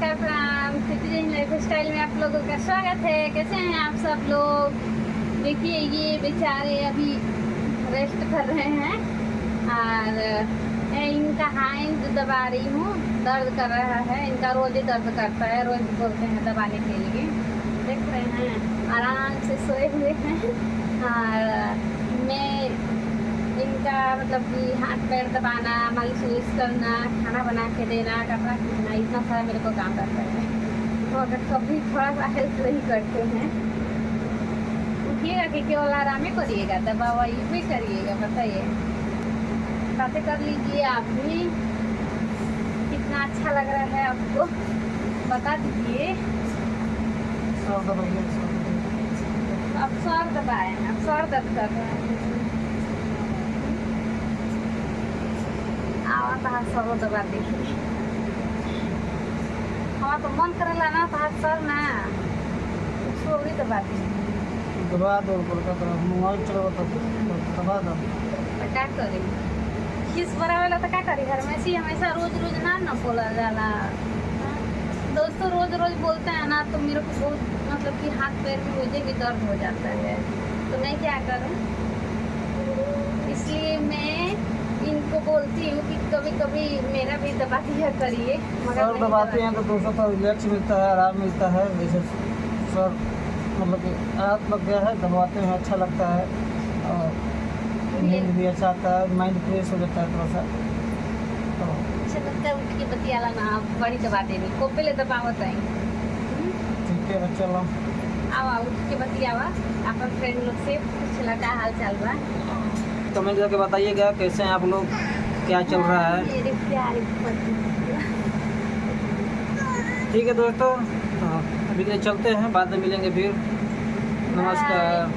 नमस्कार, प्रणाम। City life style में आप लोगों का स्वागत है। कैसे हैं आप सब लोग? देखिए, ये बेचारे अभी रेस्ट कर रहे हैं और मैं इनका हाथ दबा रही हूँ। दर्द कर रहा है इनका, रोज ही दर्द करता है, रोज बोलते हैं दबाने के लिए। देख रहे हैं आराम से सोए हुए हैं और मैं इनका मतलब कि हाथ पैर दबाना, मालिश वालिश करना, खाना बना के देना, कपड़ा खींचना, इतना सारा मेरे को काम करता है। तो अगर कभी थोड़ा सा हेल्प नहीं करते हैं, उठिएगा कि केवल आराम ही करिएगा, दवा वही भी करिएगा। बताइए, बातें कर लीजिए आप भी। कितना अच्छा लग रहा है आपको, बता दीजिए। अब सर दबाए, अब सर दर्द कर रहा है। हाथ सर दबा देखिए। हमारा तो मन करेला ना तो हाथ सर ना छोड़ी दबा दी। दबा दो, मोबाइल चलो तो दबा दो। क्या करी, किस बड़ा वाला तो क्या करी? घर में ऐसी हमेशा रोज रोज ना बोला जाला। दोस्तों रोज रोज बोलते हैं ना, तो मेरे को बहुत मतलब कि हाथ पैर में मुझे भी दर्द हो जाता है, तो मैं क्या करूं? इसलिए मैं इनको बोलती हूँ कि कभी कभी मेरा भी दबा दिया करिए। सर दबाते हैं तो दोस्तों तो रिलैक्स मिलता है, आराम मिलता है। जैसे सर मतलब कि रात लग गया है, दबाते हैं अच्छा लगता है और नींद भी अच्छा आता है, माइंड फ्रेश हो जाता है थोड़ा सा। तो अच्छा लगता है उठ के बतियाला ना, बड़ी दबा देनी को पहले दबावत आई। ठीक है, चलो आवा उठ के बतियावा अपन फ्रेंड लोग से, कुछ लगा हाल चाल बा। कमेंट करके बताइएगा कैसे हैं आप लोग, क्या चल रहा है। मेरे प्यारे पति। ठीक है दोस्तों, तो अभी के लिए चलते हैं, बाद में मिलेंगे फिर। नमस्कार।